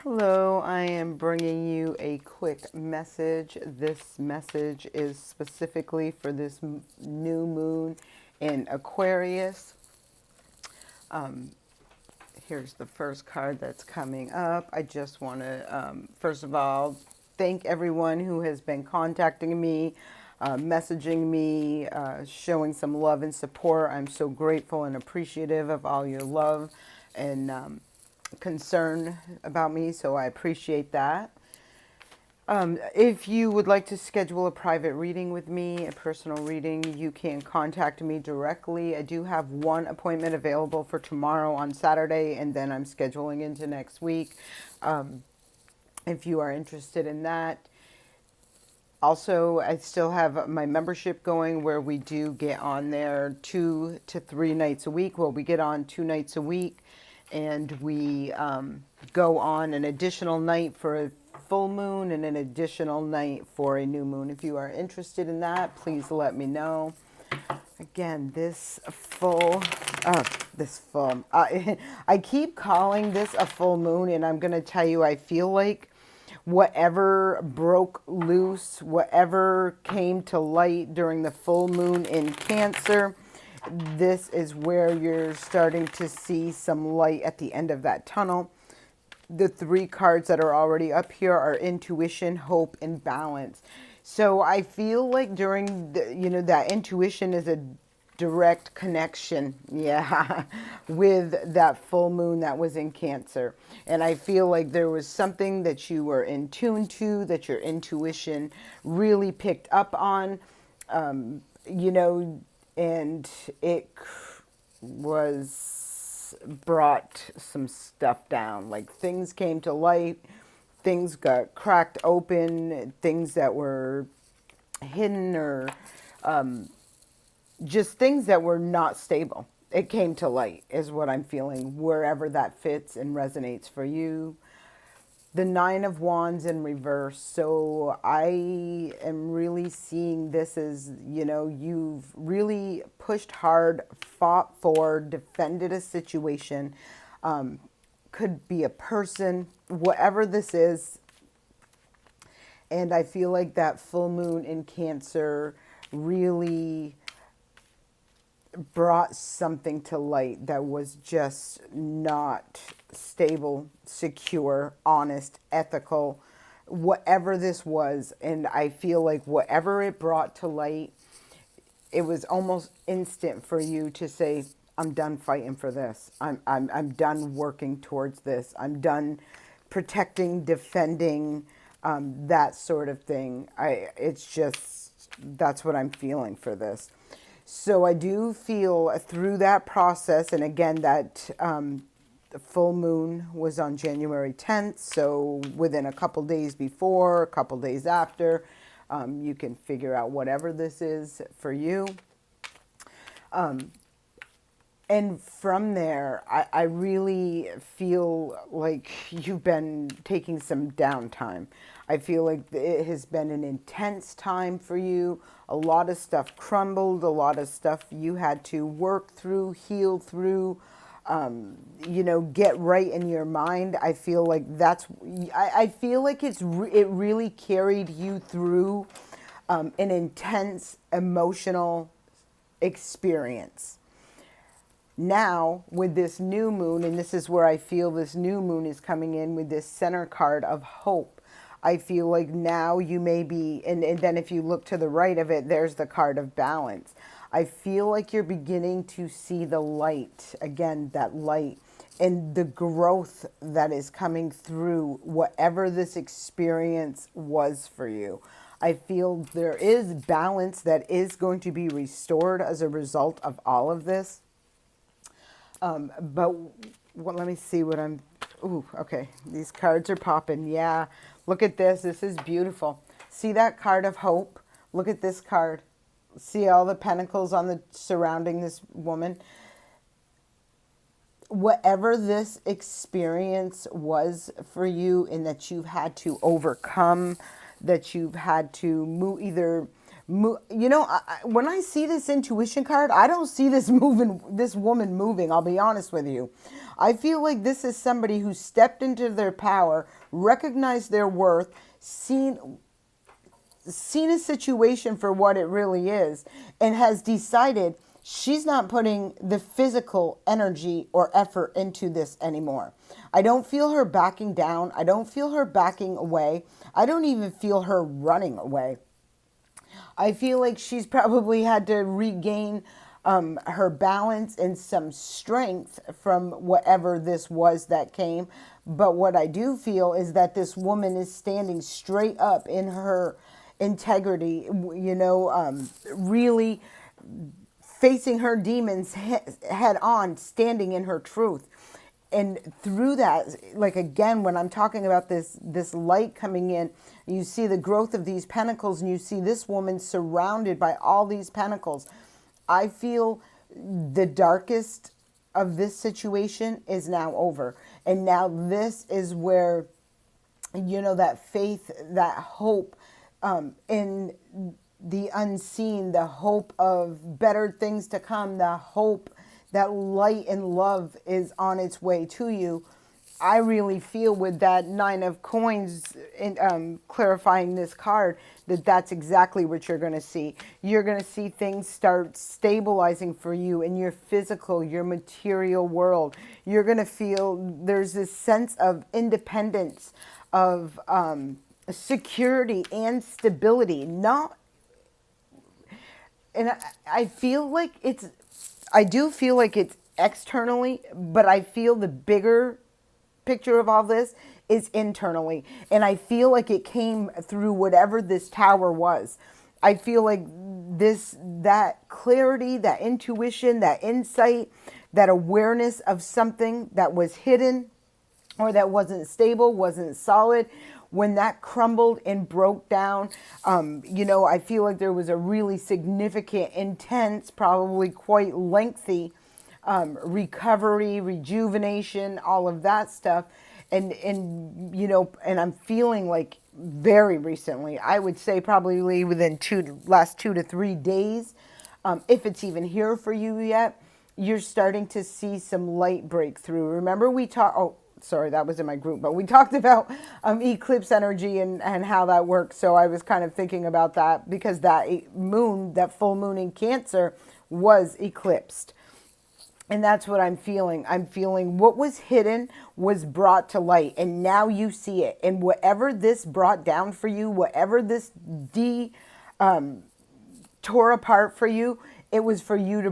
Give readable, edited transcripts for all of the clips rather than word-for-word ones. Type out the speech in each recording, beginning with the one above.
Hello, I am bringing you a quick message. This message is specifically for this new moon in Aquarius. Here's the first card that's coming up. I just want to, first of all, thank everyone who has been contacting me, messaging me, showing some love and support. I'm so grateful and appreciative of all your love and concern about me, so I appreciate that. If you would like to schedule a private reading with me, a personal reading, you can contact me directly. I do have one appointment available for tomorrow on Saturday, and then I'm scheduling into next week. If you are interested in that. Also, I still have my membership going where we do get on there 2 to 3 nights a week. Well, we get on 2 nights a week and we go on an additional night for a full moon and an additional night for a new moon. If you are interested in that, please let me know. Again, I keep calling this a full moon, and I'm going to tell you, I feel like whatever broke loose, whatever came to light during the full moon in Cancer, this is where you're starting to see some light at the end of that tunnel. The 3 cards that are already up here are intuition, hope, and balance. So I feel like during that intuition is a direct connection, yeah, with that full moon that was in Cancer. And I feel like there was something that you were in tune to, that your intuition really picked up on, and it was brought some stuff down. Like things came to light, things got cracked open, things that were hidden or just things that were not stable. It came to light, is what I'm feeling, wherever that fits and resonates for you. The 9 of Wands in reverse. So I am really seeing this as, you've really pushed hard, fought for, defended a situation. Could be a person, whatever this is. And I feel like that full moon in Cancer really brought something to light that was just not stable, secure, honest, ethical, whatever this was. And I feel like whatever it brought to light, it was almost instant for you to say, I'm done fighting for this. I'm done working towards this. I'm done protecting, defending, that sort of thing. It's just, that's what I'm feeling for this. So I do feel through that process, and again, that the full moon was on January 10th, so within a couple days before, a couple days after, you can figure out whatever this is for you. And from there, I really feel like you've been taking some downtime. I feel like it has been an intense time for you. A lot of stuff crumbled, a lot of stuff you had to work through, heal through, get right in your mind. I feel like I feel like it really carried you through an intense emotional experience. Now, with this new moon, and this is where I feel this new moon is coming in with this center card of hope. I feel like now you may be, and then if you look to the right of it, there's the card of balance. I feel like you're beginning to see the light, again, that light, and the growth that is coming through whatever this experience was for you. I feel there is balance that is going to be restored as a result of all of this. But let me see what ooh, okay. These cards are popping. Yeah. Look at this. This is beautiful. See that card of hope? Look at this card. See all the pentacles surrounding this woman? Whatever this experience was for you, and that you've had to overcome, that you've had to when I see this intuition card, I don't see this woman moving. I'll be honest with you. I feel like this is somebody who stepped into their power, recognized their worth, seen a situation for what it really is, and has decided she's not putting the physical energy or effort into this anymore. I don't feel her backing down. I don't feel her backing away. I don't even feel her running away. I feel like she's probably had to regain her balance and some strength from whatever this was that came. But what I do feel is that this woman is standing straight up in her integrity, really facing her demons head on, standing in her truth. And through that, like again, when I'm talking about this light coming in, you see the growth of these pentacles, and you see this woman surrounded by all these pentacles. I feel the darkest of this situation is now over. And now this is where, that faith, that hope in the unseen, the hope of better things to come, the hope that light and love is on its way to you. I really feel with that Nine of Coins clarifying this card that that's exactly what you're going to see. You're going to see things start stabilizing for you in your physical, your material world. You're going to feel there's this sense of independence, of security and stability. I feel like I do feel like it's externally, but I feel the bigger picture of all this is internally. And I feel like it came through whatever this tower was. I feel like that clarity, that intuition, that insight, that awareness of something that was hidden or that wasn't stable, wasn't solid, when that crumbled and broke down, I feel like there was a really significant, intense, probably quite lengthy recovery, rejuvenation, all of that stuff. And I'm feeling like very recently, I would say probably within last 2 to 3 days, if it's even here for you yet, you're starting to see some light breakthrough. Remember sorry, that was in my group, but we talked about eclipse energy and how that works. So I was kind of thinking about that because that full moon in Cancer was eclipsed. And that's what I'm feeling. I'm feeling what was hidden was brought to light, and now you see it. And whatever this brought down for you, whatever this tore apart for you, it was for you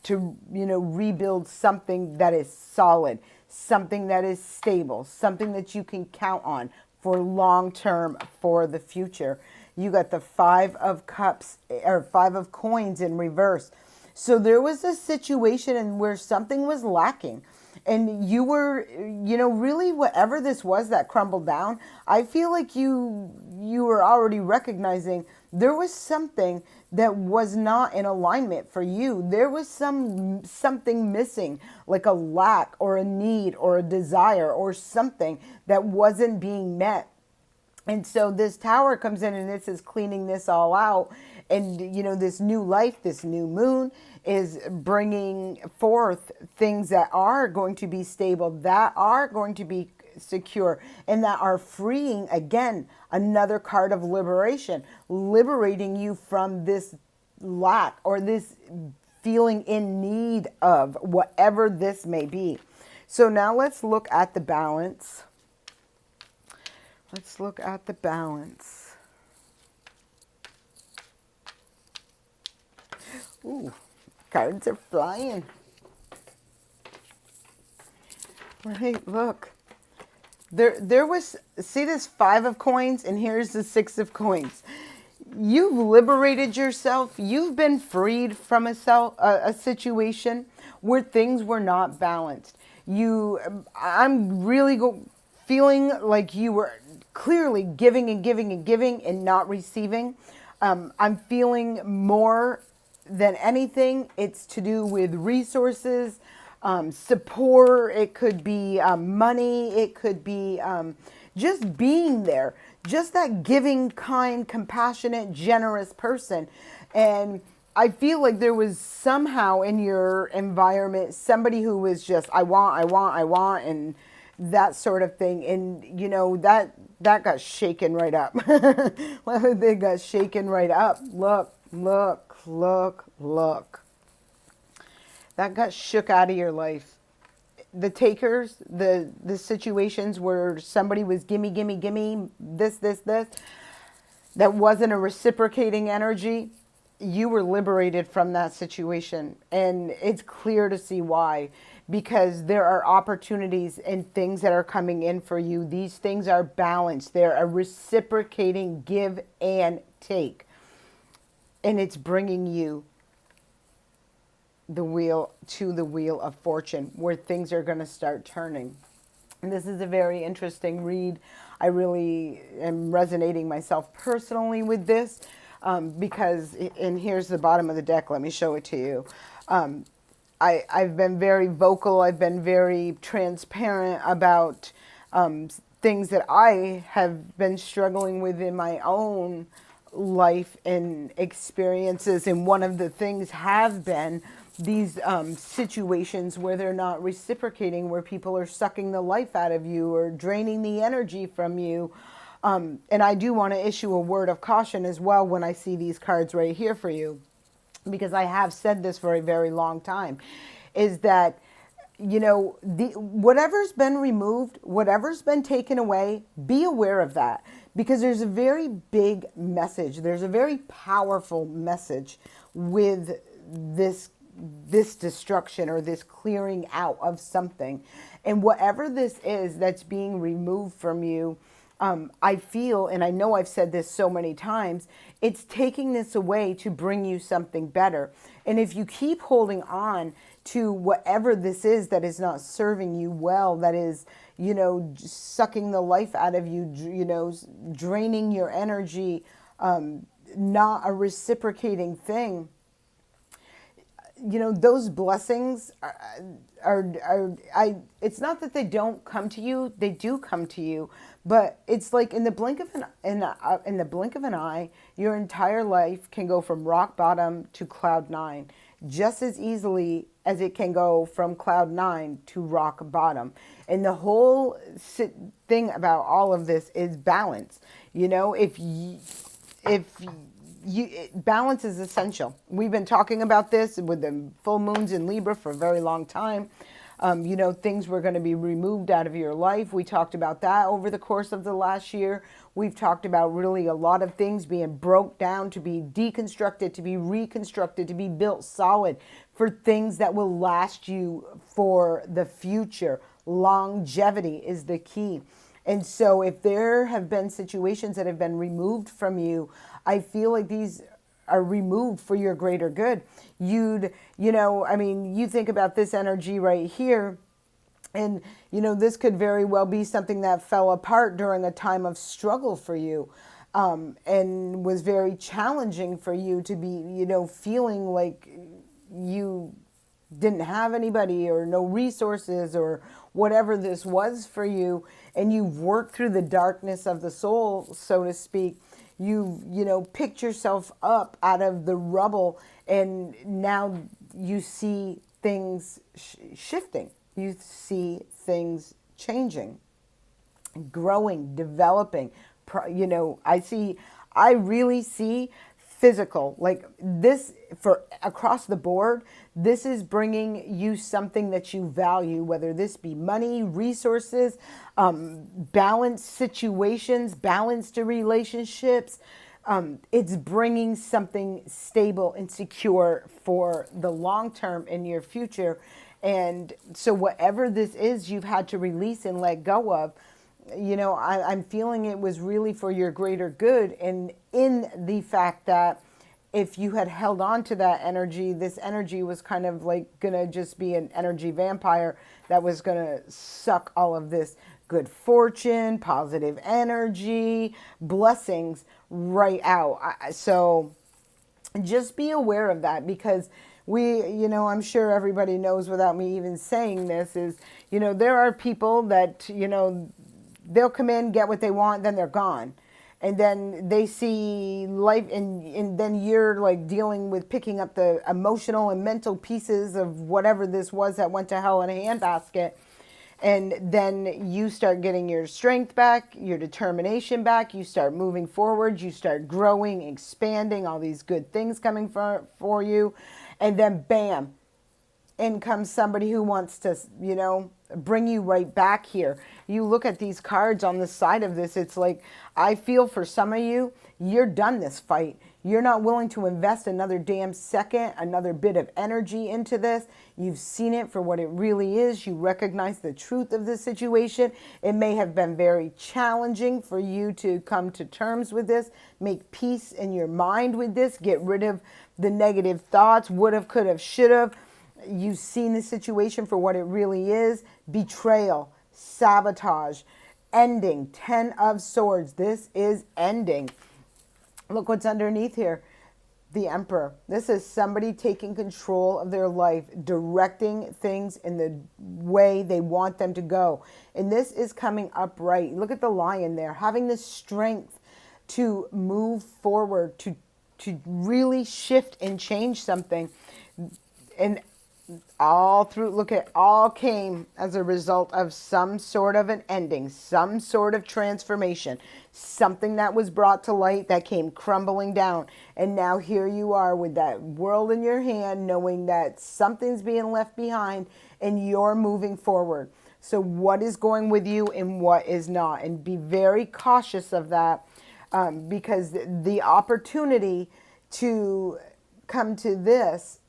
to rebuild something that is solid, something that is stable, something that you can count on for long term, for the future. You got the 5 of Cups or 5 of Coins in reverse. So there was a situation in where something was lacking, and you were, really whatever this was that crumbled down, I feel like you were already recognizing there was something that was not in alignment for you. There was something missing, like a lack or a need or a desire or something that wasn't being met. And so this tower comes in and this is cleaning this all out. And, this new life, this new moon is bringing forth things that are going to be stable, that are going to be secure, and that are freeing, again, another card of liberation, liberating you from this lack or this feeling in need of whatever this may be. So now let's look at the balance. Let's look at the balance. Ooh, cards are flying. Right, look. There was, see this 5 of Coins, and here's the 6 of Coins. You've liberated yourself. You've been freed from a situation where things were not balanced. I'm really feeling like you were clearly giving and giving and giving and not receiving. I'm feeling more than anything, it's to do with resources, support. It could be money. It could be just being there. Just that giving, kind, compassionate, generous person. And I feel like there was somehow in your environment somebody who was just I want, and that sort of thing, and that got shaken right up. They got shaken right up. Look, look, look, look. That got shook out of your life. The takers, the situations where somebody was gimme, gimme, gimme, this, that wasn't a reciprocating energy, you were liberated from that situation. And it's clear to see why, because there are opportunities and things that are coming in for you. These things are balanced, they're a reciprocating give and take. And it's bringing you the wheel of fortune, where things are going to start turning. And this is a very interesting read. I really am resonating myself personally with this, because, and here's the bottom of the deck. Let me show it to you. I've been very vocal. I've been very transparent about things that I have been struggling with in my own life and experiences. And one of the things have been these situations where they're not reciprocating, where people are sucking the life out of you or draining the energy from you. And I do want to issue a word of caution as well when I see these cards right here for you, because I have said this for a very long time, is that, whatever's been removed, whatever's been taken away, be aware of that, because there's a very big message. There's a very powerful message with this destruction or this clearing out of something. And whatever this is that's being removed from you, I feel, and I know I've said this so many times, it's taking this away to bring you something better. And if you keep holding on to whatever this is that is not serving you well, that is, sucking the life out of you, draining your energy, not a reciprocating thing, those blessings it's not that they don't come to you, they do come to you, but it's like in the blink of an eye, your entire life can go from rock bottom to cloud nine, just as easily as it can go from cloud nine to rock bottom. And the whole thing about all of this is balance. Balance is essential. We've been talking about this with the full moons in Libra for a very long time. Things were going to be removed out of your life. We talked about that over the course of the last year. We've talked about really a lot of things being broke down, to be deconstructed, to be reconstructed, to be built solid for things that will last you for the future. Longevity is the key. And so if there have been situations that have been removed from you, I feel like these are removed for your greater good. You think about this energy right here, and, this could very well be something that fell apart during a time of struggle for you, and was very challenging for you to be, feeling like you didn't have anybody or no resources or whatever this was for you. And you've worked through the darkness of the soul, so to speak. You've picked yourself up out of the rubble, and now you see things shifting. You see things changing, growing, developing. I really see physical, like this, for across the board. This is bringing you something that you value, whether this be money, resources, balanced situations, balanced relationships. It's bringing something stable and secure for the long term in your future. And so whatever this is you've had to release and let go of, I'm feeling it was really for your greater good. And in the fact that if you had held on to that energy, this energy was kind of like going to just be an energy vampire that was going to suck all of this good fortune, positive energy, blessings right out. So just be aware of that, because I'm sure everybody knows without me even saying this, is, there are people that, they'll come in, get what they want, then they're gone. and then they see life, and then you're like dealing with picking up the emotional and mental pieces of whatever this was that went to hell in a handbasket. And then you start getting your strength back, your determination back. You start moving forward. You start growing, expanding, all these good things coming for you. And then bam, in comes somebody who wants to, bring you right back here. You look at these cards on the side of this, it's like, I feel for some of you, you're done this fight. You're not willing to invest another damn second, another bit of energy into this. You've seen it for what it really is. You recognize the truth of the situation. It may have been very challenging for you to come to terms with this, make peace in your mind with this, get rid of the negative thoughts, would have, could have, should have. You've seen the situation for what it really is. Betrayal, sabotage, ending, 10 of Swords. This is ending. Look what's underneath here. The Emperor. This is somebody taking control of their life, directing things in the way they want them to go. And this is coming upright. Look at the Lion there, having the strength to move forward, to really shift and change something. And all through, look at, all came as a result of some sort of an ending, some sort of transformation, something that was brought to light that came crumbling down. And now here you are with that world in your hand, knowing that something's being left behind and you're moving forward. So what is going with you and what is not? And be very cautious of that, because the opportunity to come to this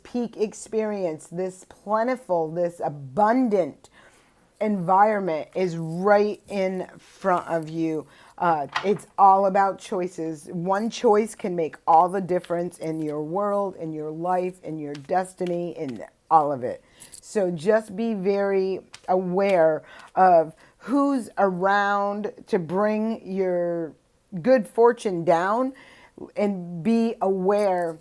peak experience, this plentiful, this abundant environment is right in front of you. It's all about choices. One choice can make all the difference in your world, in your life, in your destiny, in all of it. So just be very aware of who's around to bring your good fortune down, and be aware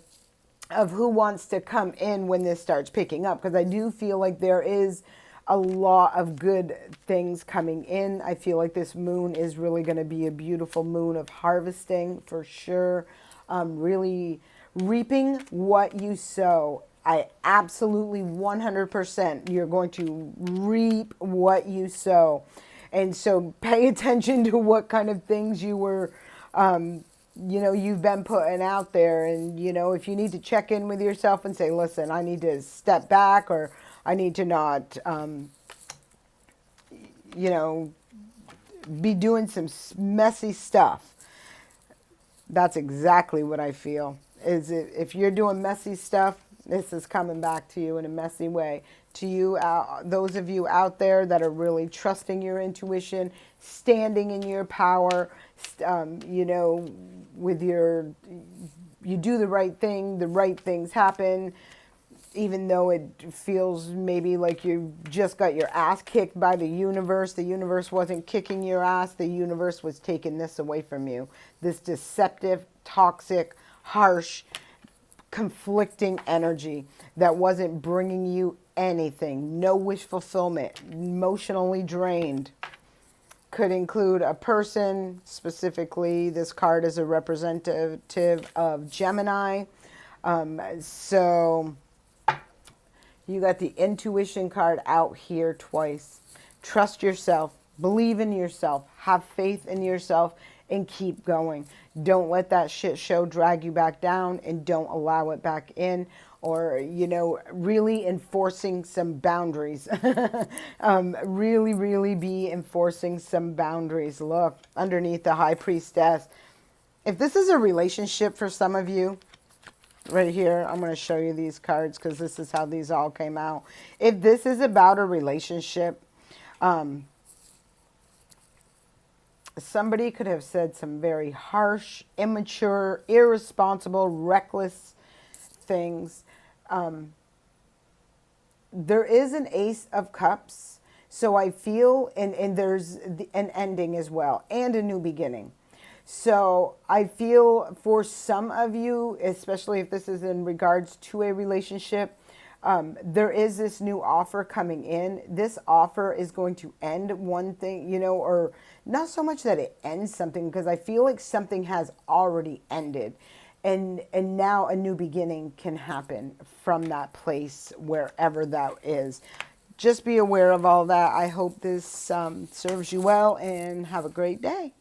of who wants to come in when this starts picking up, because I do feel like there is a lot of good things coming in. I feel like this moon is really going to be a beautiful moon of harvesting for sure. Really reaping what you sow. I absolutely 100% you're going to reap what you sow. And so pay attention to what kind of things you were you've been putting out there. And, if you need to check in with yourself and say, listen, I need to step back, or I need to not, be doing some messy stuff. That's exactly what I feel. If you're doing messy stuff, this is coming back to you in a messy way. To you, those of you out there that are really trusting your intuition, standing in your power, you do the right thing, the right things happen, even though it feels maybe like you just got your ass kicked by the universe. The universe wasn't kicking your ass. The universe was taking this away from you. This deceptive, toxic, harsh, conflicting energy that wasn't bringing you anything. No wish fulfillment, emotionally drained. Could include a person. Specifically, this card is a representative of Gemini. So you got the intuition card out here twice. Trust yourself. Believe in yourself. Have faith in yourself and keep going. Don't let that shit show drag you back down, and don't allow it back in. Or, really enforcing some boundaries. Really be enforcing some boundaries. Look, underneath the High Priestess. If this is a relationship for some of you, right here, I'm going to show you these cards because this is how these all came out. If this is about a relationship, somebody could have said some very harsh, immature, irresponsible, reckless things. There is an Ace of Cups. So I feel, and there's an ending as well, and a new beginning. So I feel for some of you, especially if this is in regards to a relationship, There is this new offer coming in. This offer is going to end one thing, you know, or not so much that it ends something, because I feel like something has already ended. And now a new beginning can happen from that place, wherever that is. Just be aware of all that. I hope this serves you well, and have a great day.